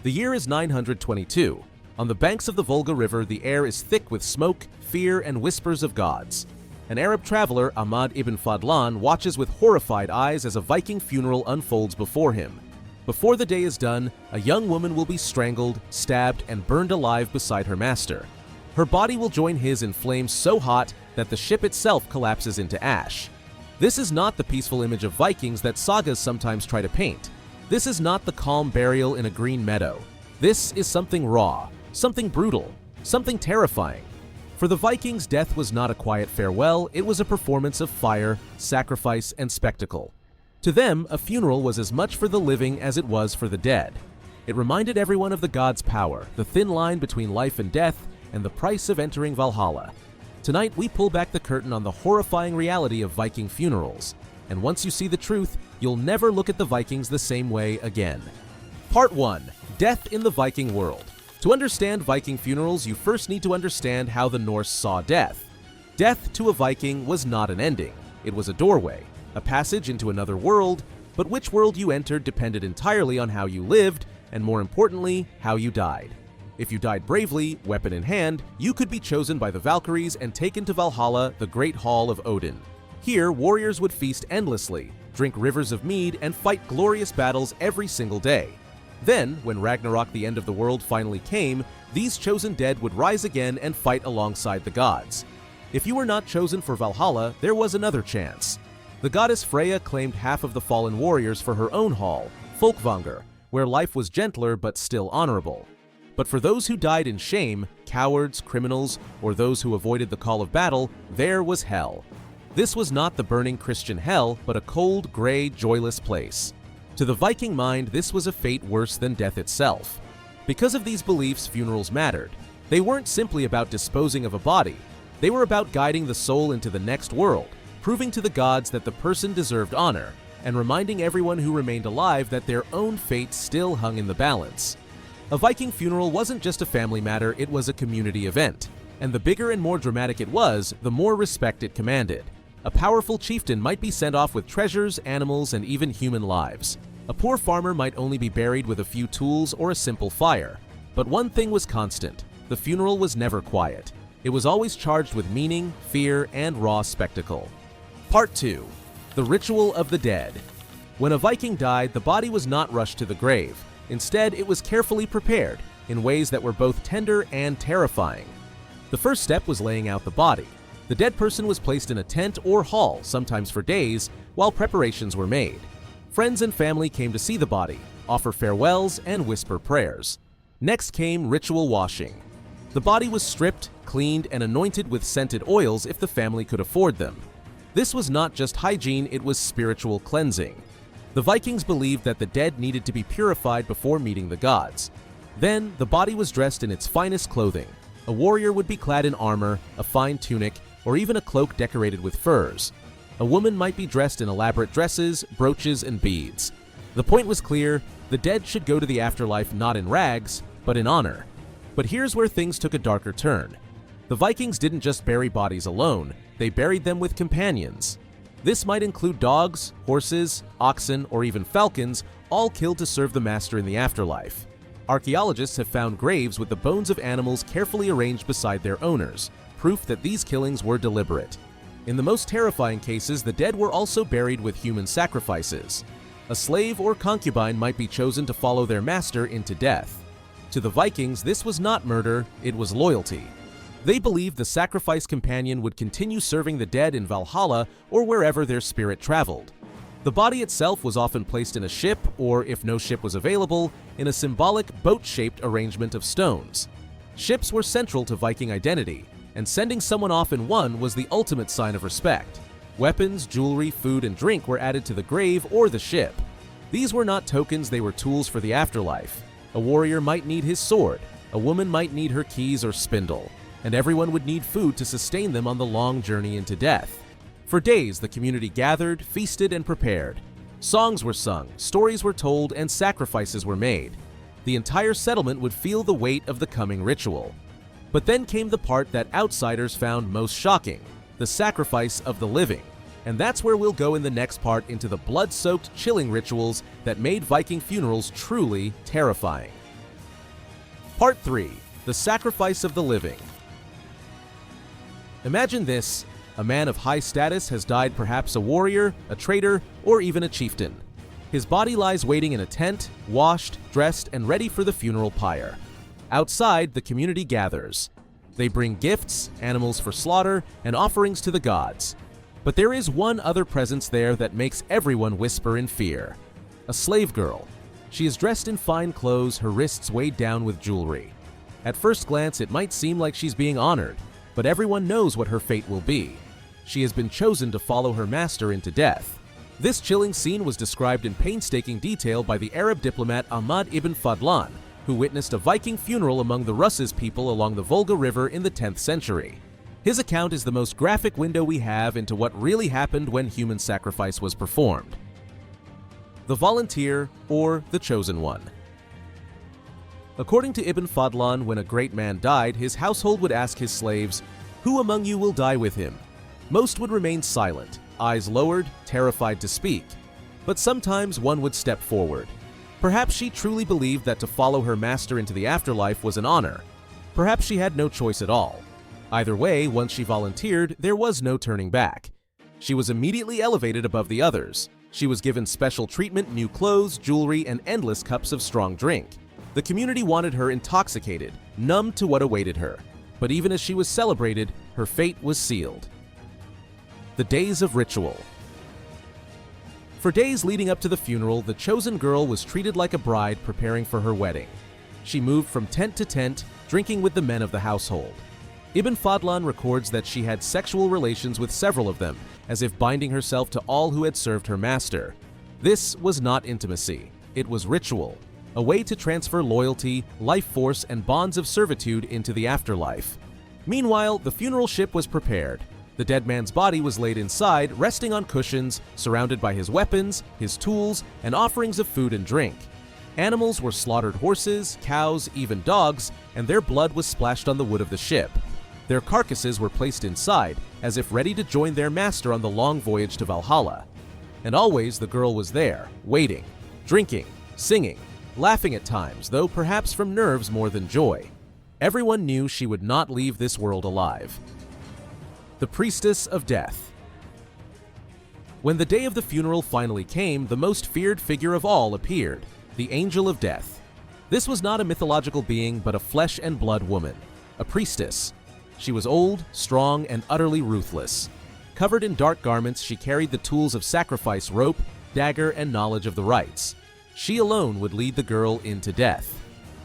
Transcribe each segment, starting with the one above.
The year is 922. On the banks of the Volga River, the air is thick with smoke, fear, and whispers of gods. An Arab traveler, Ahmad ibn Fadlan, watches with horrified eyes as a Viking funeral unfolds before him. Before the day is done, a young woman will be strangled, stabbed, and burned alive beside her master. Her body will join his in flames so hot that the ship itself collapses into ash. This is not the peaceful image of Vikings that sagas sometimes try to paint. This is not the calm burial in a green meadow. This is something raw, something brutal, something terrifying. For the Vikings, death was not a quiet farewell, it was a performance of fire, sacrifice, and spectacle. To them, a funeral was as much for the living as it was for the dead. It reminded everyone of the gods' power, the thin line between life and death, and the price of entering Valhalla. Tonight, we pull back the curtain on the horrifying reality of Viking funerals. And once you see the truth, you'll never look at the Vikings the same way again. Part 1. Death in the Viking World. To understand Viking funerals, you first need to understand how the Norse saw death. Death to a Viking was not an ending. It was a doorway, a passage into another world, but which world you entered depended entirely on how you lived, and more importantly, how you died. If you died bravely, weapon in hand, you could be chosen by the Valkyries and taken to Valhalla, the great hall of Odin. Here, warriors would feast endlessly, drink rivers of mead, and fight glorious battles every single day. Then, when Ragnarok, the end of the world, finally came, these chosen dead would rise again and fight alongside the gods. If you were not chosen for Valhalla, there was another chance. The goddess Freya claimed half of the fallen warriors for her own hall, Folkvanger, where life was gentler but still honorable. But for those who died in shame, cowards, criminals, or those who avoided the call of battle, there was hell. This was not the burning Christian hell, but a cold, gray, joyless place. To the Viking mind, this was a fate worse than death itself. Because of these beliefs, funerals mattered. They weren't simply about disposing of a body. They were about guiding the soul into the next world, proving to the gods that the person deserved honor, and reminding everyone who remained alive that their own fate still hung in the balance. A Viking funeral wasn't just a family matter, it was a community event. And the bigger and more dramatic it was, the more respect it commanded. A powerful chieftain might be sent off with treasures, animals, and even human lives. A poor farmer might only be buried with a few tools or a simple fire. But one thing was constant: the funeral was never quiet. It was always charged with meaning, fear, and raw spectacle. Part 2. The Ritual of the Dead. When a Viking died, the body was not rushed to the grave. Instead, it was carefully prepared, in ways that were both tender and terrifying. The first step was laying out the body. The dead person was placed in a tent or hall, sometimes for days, while preparations were made. Friends and family came to see the body, offer farewells, and whisper prayers. Next came ritual washing. The body was stripped, cleaned, and anointed with scented oils if the family could afford them. This was not just hygiene, it was spiritual cleansing. The Vikings believed that the dead needed to be purified before meeting the gods. Then, the body was dressed in its finest clothing. A warrior would be clad in armor, a fine tunic, or even a cloak decorated with furs. A woman might be dressed in elaborate dresses, brooches, and beads. The point was clear: the dead should go to the afterlife not in rags, but in honor. But here's where things took a darker turn. The Vikings didn't just bury bodies alone, they buried them with companions. This might include dogs, horses, oxen, or even falcons, all killed to serve the master in the afterlife. Archaeologists have found graves with the bones of animals carefully arranged beside their owners, proof that these killings were deliberate. In the most terrifying cases, the dead were also buried with human sacrifices. A slave or concubine might be chosen to follow their master into death. To the Vikings, this was not murder, it was loyalty. They believed the sacrifice companion would continue serving the dead in Valhalla or wherever their spirit traveled. The body itself was often placed in a ship, or if no ship was available, in a symbolic boat-shaped arrangement of stones. Ships were central to Viking identity, and sending someone off in one was the ultimate sign of respect. Weapons, jewelry, food, and drink were added to the grave or the ship. These were not tokens, they were tools for the afterlife. A warrior might need his sword, a woman might need her keys or spindle, and everyone would need food to sustain them on the long journey into death. For days, the community gathered, feasted, and prepared. Songs were sung, stories were told, and sacrifices were made. The entire settlement would feel the weight of the coming ritual. But then came the part that outsiders found most shocking: the sacrifice of the living. And that's where we'll go in the next part, into the blood-soaked, chilling rituals that made Viking funerals truly terrifying. Part 3. The Sacrifice of the Living. Imagine this: a man of high status has died, perhaps a warrior, a traitor, or even a chieftain. His body lies waiting in a tent, washed, dressed, and ready for the funeral pyre. Outside, the community gathers. They bring gifts, animals for slaughter, and offerings to the gods. But there is one other presence there that makes everyone whisper in fear: a slave girl. She is dressed in fine clothes, her wrists weighed down with jewelry. At first glance, it might seem like she's being honored, but everyone knows what her fate will be. She has been chosen to follow her master into death. This chilling scene was described in painstaking detail by the Arab diplomat Ahmad ibn Fadlan, who witnessed a Viking funeral among the Russes people along the Volga River in the 10th century. His account is the most graphic window we have into what really happened when human sacrifice was performed. The volunteer, or the chosen one. According to Ibn Fadlan, when a great man died, his household would ask his slaves, "Who among you will die with him?" Most would remain silent, eyes lowered, terrified to speak. But sometimes one would step forward. Perhaps she truly believed that to follow her master into the afterlife was an honor. Perhaps she had no choice at all. Either way, once she volunteered, there was no turning back. She was immediately elevated above the others. She was given special treatment, new clothes, jewelry, and endless cups of strong drink. The community wanted her intoxicated, numb to what awaited her. But even as she was celebrated, her fate was sealed. The days of ritual. For days leading up to the funeral, the chosen girl was treated like a bride preparing for her wedding. She moved from tent to tent, drinking with the men of the household. Ibn Fadlan records that she had sexual relations with several of them, as if binding herself to all who had served her master. This was not intimacy, it was ritual, a way to transfer loyalty, life force, and bonds of servitude into the afterlife. Meanwhile, the funeral ship was prepared. The dead man's body was laid inside, resting on cushions, surrounded by his weapons, his tools, and offerings of food and drink. Animals were slaughtered: horses, cows, even dogs, and their blood was splashed on the wood of the ship. Their carcasses were placed inside, as if ready to join their master on the long voyage to Valhalla. And always the girl was there, waiting, drinking, singing, laughing at times, though perhaps from nerves more than joy. Everyone knew she would not leave this world alive. The Priestess of Death. When the day of the funeral finally came, the most feared figure of all appeared, the Angel of Death. This was not a mythological being, but a flesh and blood woman, a priestess. She was old, strong, and utterly ruthless. Covered in dark garments, she carried the tools of sacrifice: rope, dagger, and knowledge of the rites. She alone would lead the girl into death.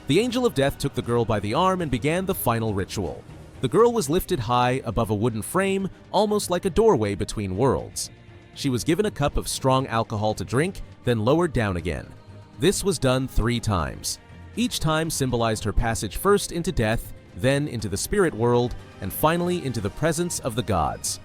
The Angel of Death took the girl by the arm and began the final ritual. The girl was lifted high above a wooden frame, almost like a doorway between worlds. She was given a cup of strong alcohol to drink, then lowered down again. This was done 3 times. Each time symbolized her passage first into death, then into the spirit world, and finally into the presence of the gods.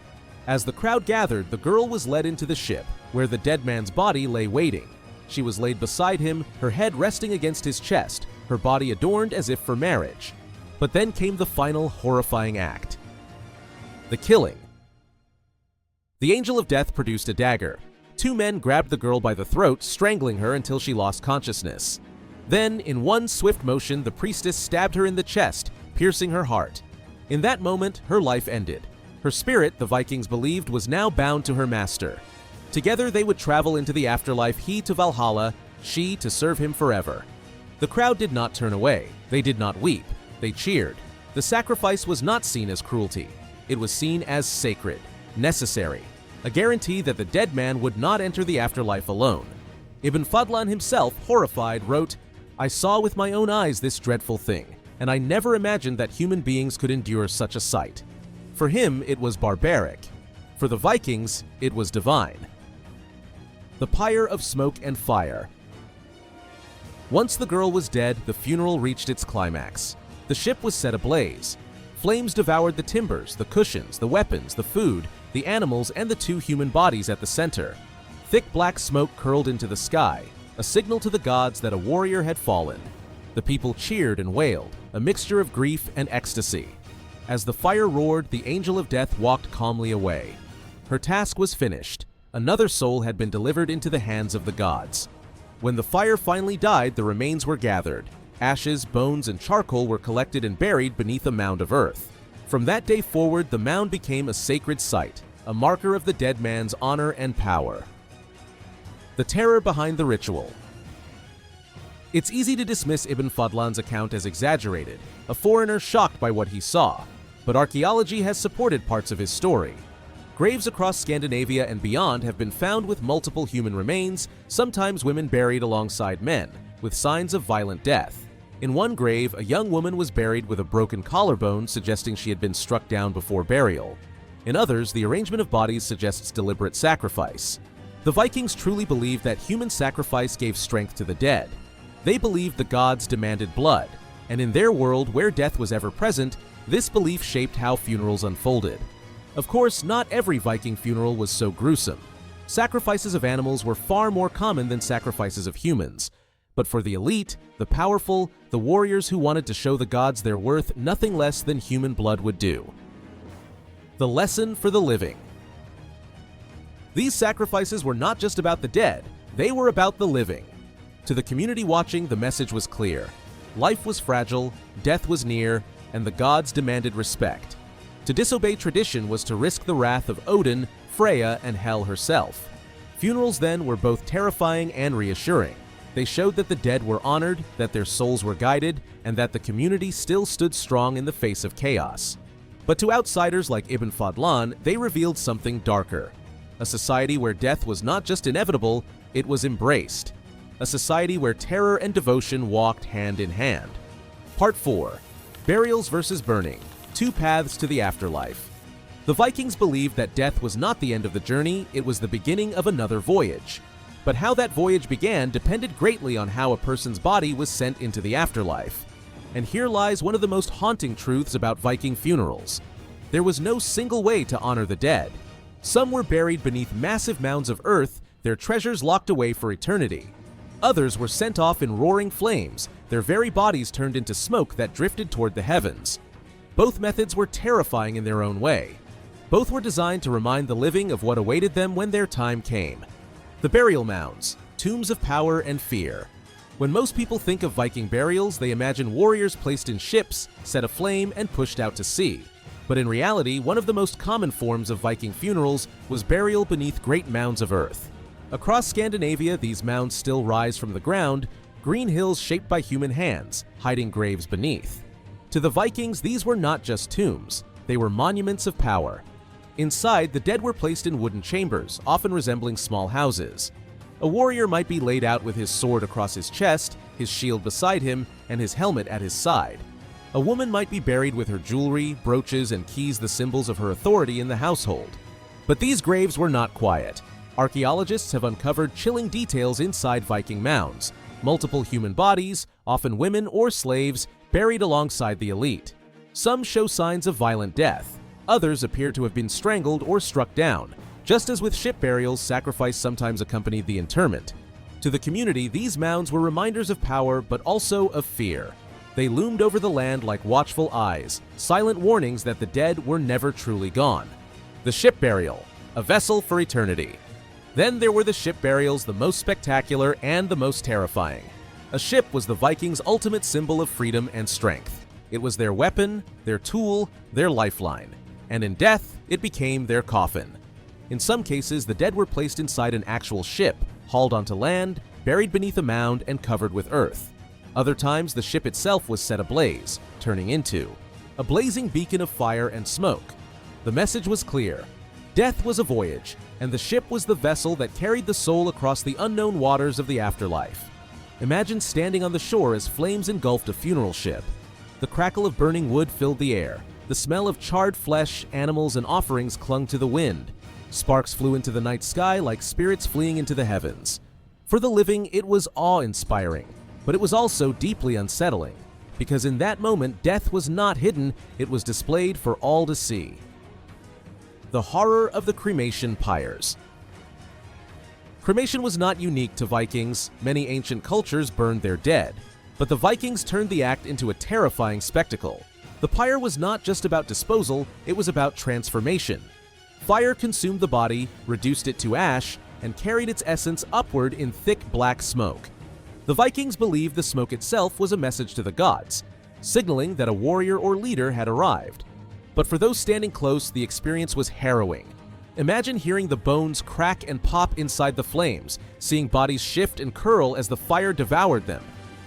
As the crowd gathered, the girl was led into the ship, where the dead man's body lay waiting. She was laid beside him, her head resting against his chest, her body adorned as if for marriage. But then came the final horrifying act: the killing. The Angel of Death produced a dagger. 2 men grabbed the girl by the throat, strangling her until she lost consciousness. Then, in one swift motion, the priestess stabbed her in the chest, piercing her heart. In that moment, her life ended. Her spirit, the Vikings believed, was now bound to her master. Together they would travel into the afterlife, he to Valhalla, she to serve him forever. The crowd did not turn away. They did not weep. They cheered. The sacrifice was not seen as cruelty. It was seen as sacred, necessary, a guarantee that the dead man would not enter the afterlife alone. Ibn Fadlan himself, horrified, wrote, "I saw with my own eyes this dreadful thing, and I never imagined that human beings could endure such a sight." For him, it was barbaric. For the Vikings, it was divine. The pyre of smoke and fire. Once the girl was dead, the funeral reached its climax. The ship was set ablaze. Flames devoured the timbers, the cushions, the weapons, the food, the animals, and the 2 human bodies at the center. Thick black smoke curled into the sky, a signal to the gods that a warrior had fallen. The people cheered and wailed, a mixture of grief and ecstasy. As the fire roared, the Angel of Death walked calmly away. Her task was finished. Another soul had been delivered into the hands of the gods. When the fire finally died, the remains were gathered. Ashes, bones, and charcoal were collected and buried beneath a mound of earth. From that day forward, the mound became a sacred site, a marker of the dead man's honor and power. The terror behind the ritual. It's easy to dismiss Ibn Fadlan's account as exaggerated, a foreigner shocked by what he saw, but archaeology has supported parts of his story. Graves across Scandinavia and beyond have been found with multiple human remains, sometimes women buried alongside men, with signs of violent death. In one grave, a young woman was buried with a broken collarbone, suggesting she had been struck down before burial. In others, the arrangement of bodies suggests deliberate sacrifice. The Vikings truly believed that human sacrifice gave strength to the dead. They believed the gods demanded blood, and in their world, where death was ever present, this belief shaped how funerals unfolded. Of course, not every Viking funeral was so gruesome. Sacrifices of animals were far more common than sacrifices of humans. But for the elite, the powerful, the warriors who wanted to show the gods their worth, nothing less than human blood would do. The lesson for the living. These sacrifices were not just about the dead, they were about the living. To the community watching, the message was clear. Life was fragile, death was near, and the gods demanded respect. To disobey tradition was to risk the wrath of Odin, Freya, and Hel herself. Funerals then were both terrifying and reassuring. They showed that the dead were honored, that their souls were guided, and that the community still stood strong in the face of chaos. But to outsiders like Ibn Fadlan, they revealed something darker. A society where death was not just inevitable, it was embraced. A society where terror and devotion walked hand in hand. Part 4. Burials versus burning. Two paths to the afterlife. The Vikings believed that death was not the end of the journey, it was the beginning of another voyage. But how that voyage began depended greatly on how a person's body was sent into the afterlife. And here lies one of the most haunting truths about Viking funerals. There was no single way to honor the dead. Some were buried beneath massive mounds of earth, their treasures locked away for eternity. Others were sent off in roaring flames, their very bodies turned into smoke that drifted toward the heavens. Both methods were terrifying in their own way. Both were designed to remind the living of what awaited them when their time came. The burial mounds, tombs of power and fear. When most people think of Viking burials, they imagine warriors placed in ships, set aflame, and pushed out to sea. But in reality, one of the most common forms of Viking funerals was burial beneath great mounds of earth. Across Scandinavia, these mounds still rise from the ground, green hills shaped by human hands, hiding graves beneath. To the Vikings, these were not just tombs, they were monuments of power. Inside, the dead were placed in wooden chambers, often resembling small houses. A warrior might be laid out with his sword across his chest, his shield beside him, and his helmet at his side. A woman might be buried with her jewelry, brooches, and keys, the symbols of her authority in the household. But these graves were not quiet. Archaeologists have uncovered chilling details inside Viking mounds. Multiple human bodies, often women or slaves, buried alongside the elite. Some show signs of violent death. Others appear to have been strangled or struck down. Just as with ship burials, sacrifice sometimes accompanied the interment. To the community, these mounds were reminders of power, but also of fear. They loomed over the land like watchful eyes, silent warnings that the dead were never truly gone. The ship burial, a vessel for eternity. Then there were the ship burials, the most spectacular and the most terrifying. A ship was the Vikings' ultimate symbol of freedom and strength. It was their weapon, their tool, their lifeline. And in death, it became their coffin. In some cases, the dead were placed inside an actual ship, hauled onto land, buried beneath a mound, and covered with earth. Other times, the ship itself was set ablaze, turning into a blazing beacon of fire and smoke. The message was clear. Death was a voyage, and the ship was the vessel that carried the soul across the unknown waters of the afterlife. Imagine standing on the shore as flames engulfed a funeral ship. The crackle of burning wood filled the air. The smell of charred flesh, animals, and offerings clung to the wind. Sparks flew into the night sky like spirits fleeing into the heavens. For the living, it was awe-inspiring, but it was also deeply unsettling, because in that moment, death was not hidden, it was displayed for all to see. The horror of the cremation pyres. Cremation was not unique to Vikings. Many ancient cultures burned their dead, but the Vikings turned the act into a terrifying spectacle. The pyre was not just about disposal, it was about transformation. Fire consumed the body, reduced it to ash, and carried its essence upward in thick black smoke. The Vikings believed the smoke itself was a message to the gods, signaling that a warrior or leader had arrived. But for those standing close, the experience was harrowing. Imagine hearing the bones crack and pop inside the flames, seeing bodies shift and curl as the fire devoured them.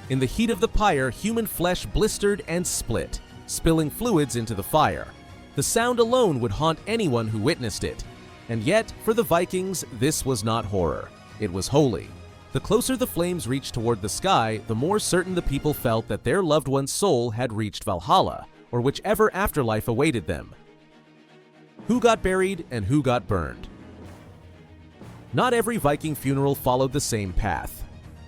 In the heat of the pyre, human flesh blistered and split, spilling fluids into the fire. The sound alone would haunt anyone who witnessed it. And yet, for the Vikings, this was not horror. It was holy. The closer the flames reached toward the sky, the more certain the people felt that their loved one's soul had reached Valhalla, or whichever afterlife awaited them. Who got buried and who got burned? Not every Viking funeral followed the same path.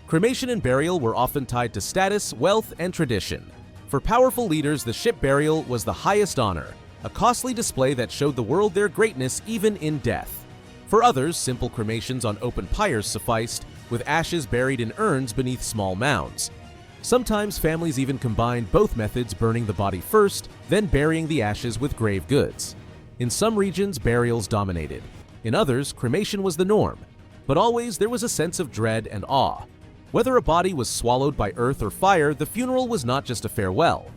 Cremation and burial were often tied to status, wealth, and tradition. For powerful leaders, the ship burial was the highest honor, a costly display that showed the world their greatness even in death. For others, simple cremations on open pyres sufficed, with ashes buried in urns beneath small mounds. Sometimes families even combined both methods, burning the body first, then burying the ashes with grave goods. In some regions, burials dominated. In others, cremation was the norm. But always there was a sense of dread and awe. Whether a body was swallowed by earth or fire, the funeral was not just a farewell.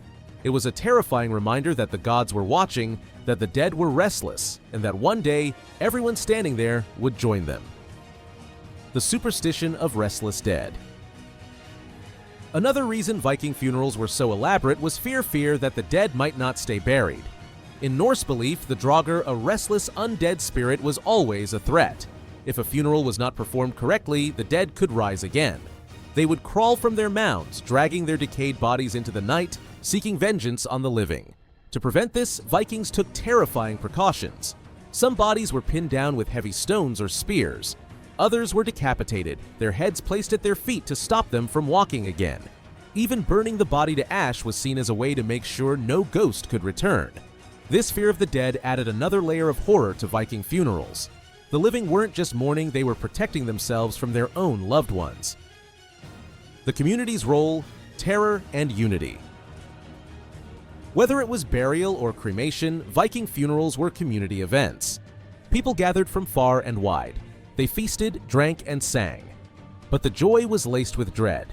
It was a terrifying reminder that the gods were watching, that the dead were restless, and that one day, everyone standing there would join them. The superstition of restless dead. Another reason Viking funerals were so elaborate was fear that the dead might not stay buried. In Norse belief, the Draugr, a restless, undead spirit, was always a threat. If a funeral was not performed correctly, the dead could rise again. They would crawl from their mounds, dragging their decayed bodies into the night, seeking vengeance on the living. To prevent this, Vikings took terrifying precautions. Some bodies were pinned down with heavy stones or spears. Others were decapitated, their heads placed at their feet to stop them from walking again. Even burning the body to ash was seen as a way to make sure no ghost could return. This fear of the dead added another layer of horror to Viking funerals. The living weren't just mourning, they were protecting themselves from their own loved ones. The community's role, terror, and unity. Whether it was burial or cremation, Viking funerals were community events. People gathered from far and wide. They feasted, drank, and sang. But the joy was laced with dread.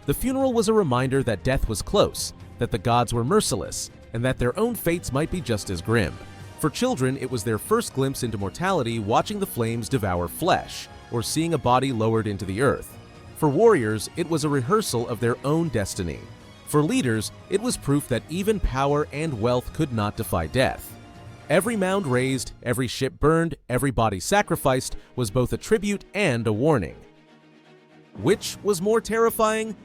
The funeral was a reminder that death was close, that the gods were merciless, and that their own fates might be just as grim. For children, it was their first glimpse into mortality, watching the flames devour flesh, or seeing a body lowered into the earth. For warriors, it was a rehearsal of their own destiny. For leaders, it was proof that even power and wealth could not defy death. Every mound raised, every ship burned, every body sacrificed was both a tribute and a warning. Which was more terrifying?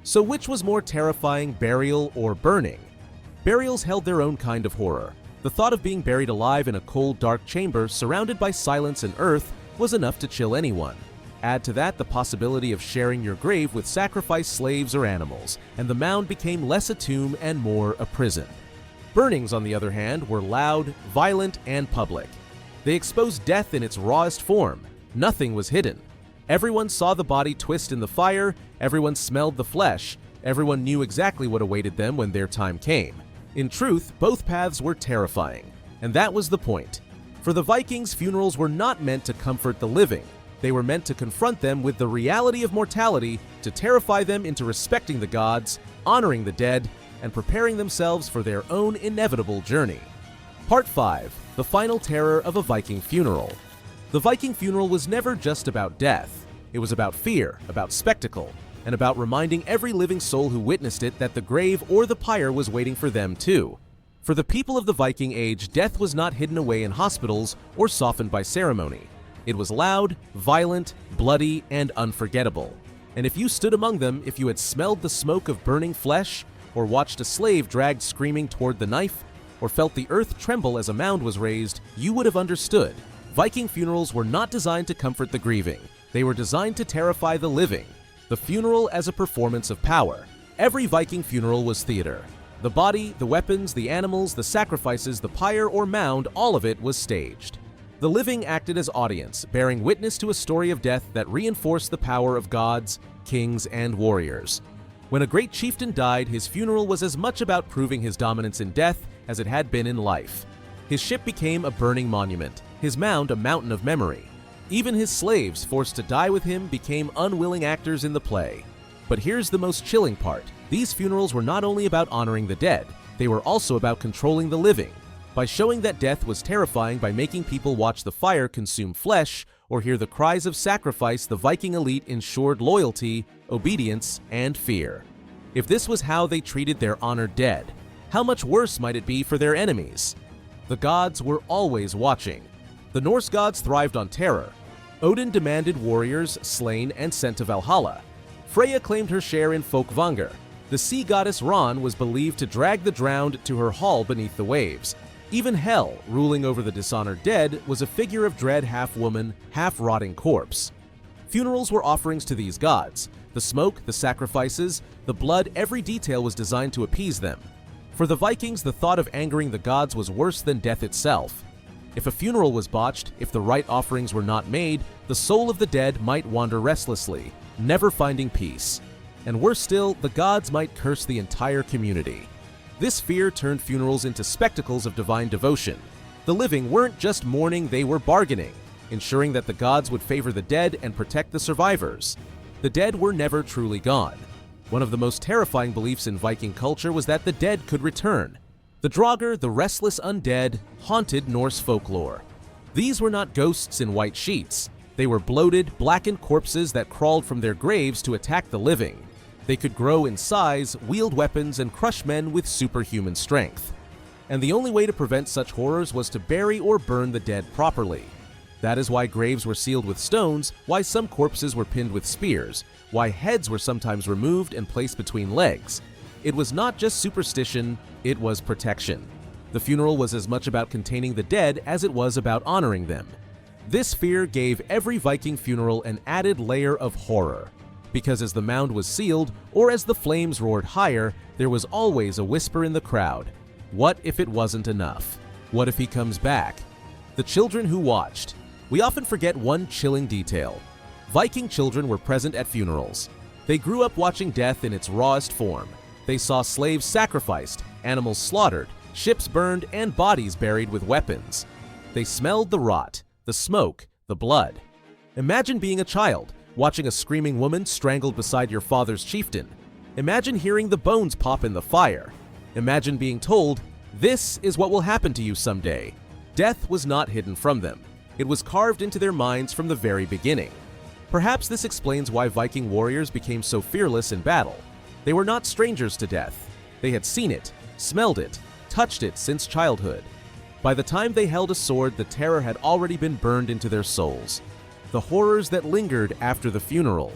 So which was more terrifying, burial or burning? Burials held their own kind of horror. The thought of being buried alive in a cold, dark chamber surrounded by silence and earth was enough to chill anyone. Add to that the possibility of sharing your grave with sacrificed slaves or animals, and the mound became less a tomb and more a prison. Burnings, on the other hand, were loud, violent, and public. They exposed death in its rawest form. Nothing was hidden. Everyone saw the body twist in the fire, everyone smelled the flesh, everyone knew exactly what awaited them when their time came. In truth, both paths were terrifying, and that was the point. For the Vikings, funerals were not meant to comfort the living. They were meant to confront them with the reality of mortality, to terrify them into respecting the gods, honoring the dead, and preparing themselves for their own inevitable journey. Part 5. The final terror of a Viking funeral. The Viking funeral was never just about death. It was about fear, about spectacle, and about reminding every living soul who witnessed it that the grave or the pyre was waiting for them too. For the people of the Viking Age, death was not hidden away in hospitals or softened by ceremony. It was loud, violent, bloody, and unforgettable. And if you stood among them, if you had smelled the smoke of burning flesh, or watched a slave dragged screaming toward the knife, or felt the earth tremble as a mound was raised, you would have understood. Viking funerals were not designed to comfort the grieving. They were designed to terrify the living. The funeral as a performance of power. Every Viking funeral was theater. The body, the weapons, the animals, the sacrifices, the pyre or mound, all of it was staged. The living acted as audience, bearing witness to a story of death that reinforced the power of gods, kings, and warriors. When a great chieftain died, his funeral was as much about proving his dominance in death as it had been in life. His ship became a burning monument, his mound a mountain of memory. Even his slaves, forced to die with him, became unwilling actors in the play. But here's the most chilling part. These funerals were not only about honoring the dead, they were also about controlling the living, by showing that death was terrifying by making people watch the fire consume flesh or hear the cries of sacrifice. The Viking elite ensured loyalty, obedience, and fear. If this was how they treated their honored dead, how much worse might it be for their enemies? The gods were always watching. The Norse gods thrived on terror. Odin demanded warriors slain and sent to Valhalla. Freya claimed her share in Folkvanger. The sea goddess Ran was believed to drag the drowned to her hall beneath the waves. Even Hel, ruling over the dishonored dead, was a figure of dread, half woman, half rotting corpse. Funerals were offerings to these gods. The smoke, the sacrifices, the blood, every detail was designed to appease them. For the Vikings, the thought of angering the gods was worse than death itself. If a funeral was botched, if the right offerings were not made, the soul of the dead might wander restlessly, never finding peace. And worse still, the gods might curse the entire community. This fear turned funerals into spectacles of divine devotion. The living weren't just mourning, they were bargaining, ensuring that the gods would favor the dead and protect the survivors. The dead were never truly gone. One of the most terrifying beliefs in Viking culture was that the dead could return. The Draugr, the restless undead, haunted Norse folklore. These were not ghosts in white sheets. They were bloated, blackened corpses that crawled from their graves to attack the living. They could grow in size, wield weapons, and crush men with superhuman strength. And the only way to prevent such horrors was to bury or burn the dead properly. That is why graves were sealed with stones, why some corpses were pinned with spears, why heads were sometimes removed and placed between legs. It was not just superstition, it was protection. The funeral was as much about containing the dead as it was about honoring them. This fear gave every Viking funeral an added layer of horror. Because as the mound was sealed, or as the flames roared higher, there was always a whisper in the crowd. What if it wasn't enough? What if he comes back? The children who watched. We often forget one chilling detail. Viking children were present at funerals. They grew up watching death in its rawest form. They saw slaves sacrificed, animals slaughtered, ships burned, and bodies buried with weapons. They smelled the rot, the smoke, the blood. Imagine being a child, watching a screaming woman strangled beside your father's chieftain. Imagine hearing the bones pop in the fire. Imagine being told, "This is what will happen to you someday." Death was not hidden from them. It was carved into their minds from the very beginning. Perhaps this explains why Viking warriors became so fearless in battle. They were not strangers to death. They had seen it, smelled it, touched it since childhood. By the time they held a sword, the terror had already been burned into their souls. The horrors that lingered after the funeral.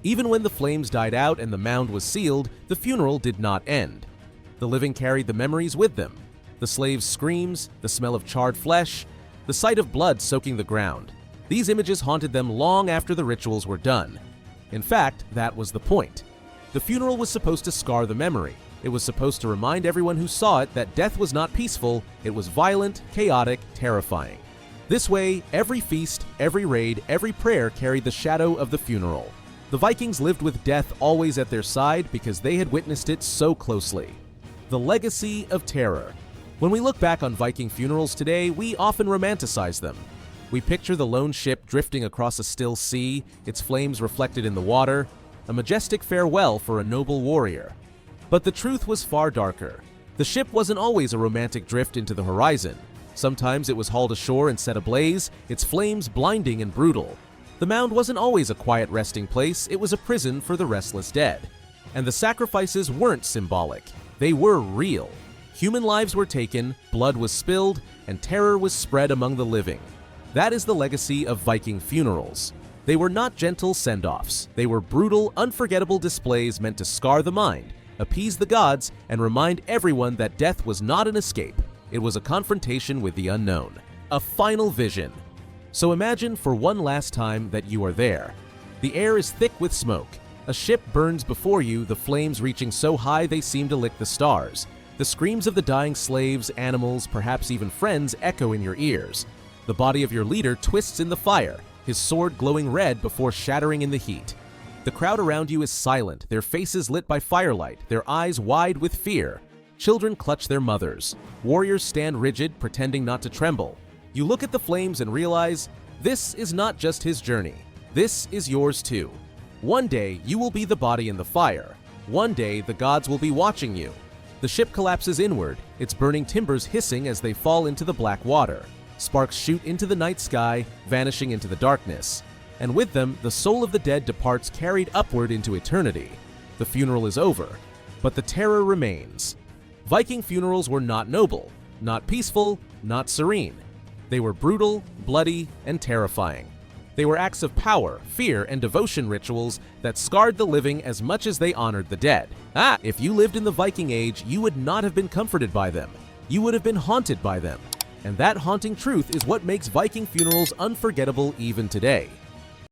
Even when the flames died out and the mound was sealed, the funeral did not end. The living carried the memories with them. The slaves' screams, the smell of charred flesh, the sight of blood soaking the ground. These images haunted them long after the rituals were done. In fact, that was the point. The funeral was supposed to scar the memory. It was supposed to remind everyone who saw it that death was not peaceful, it was violent, chaotic, terrifying. This way, every feast, every raid, every prayer carried the shadow of the funeral. The Vikings lived with death always at their side because they had witnessed it so closely. The legacy of terror. When we look back on Viking funerals today, we often romanticize them. We picture the lone ship drifting across a still sea, its flames reflected in the water, a majestic farewell for a noble warrior. But the truth was far darker. The ship wasn't always a romantic drift into the horizon. Sometimes it was hauled ashore and set ablaze, its flames blinding and brutal. The mound wasn't always a quiet resting place, it was a prison for the restless dead. And the sacrifices weren't symbolic, they were real. Human lives were taken, blood was spilled, and terror was spread among the living. That is the legacy of Viking funerals. They were not gentle send-offs, they were brutal, unforgettable displays meant to scar the mind, appease the gods, and remind everyone that death was not an escape. It was a confrontation with the unknown, a final vision. So imagine for one last time that you are there. The air is thick with smoke. A ship burns before you, the flames reaching so high they seem to lick the stars. The screams of the dying slaves, animals, perhaps even friends echo in your ears. The body of your leader twists in the fire, his sword glowing red before shattering in the heat. The crowd around you is silent, their faces lit by firelight, their eyes wide with fear. Children clutch their mothers. Warriors stand rigid, pretending not to tremble. You look at the flames and realize This is not just his journey. This is yours too. One day, you will be the body in the fire. One day, the gods will be watching you. The ship collapses inward, its burning timbers hissing as they fall into the black water. Sparks shoot into the night sky, vanishing into the darkness. And with them, the soul of the dead departs carried upward into eternity. The funeral is over, but the terror remains. Viking funerals were not noble, not peaceful, not serene. They were brutal, bloody, and terrifying. They were acts of power, fear, and devotion rituals that scarred the living as much as they honored the dead. If you lived in the Viking Age, you would not have been comforted by them. You would have been haunted by them. And that haunting truth is what makes Viking funerals unforgettable even today.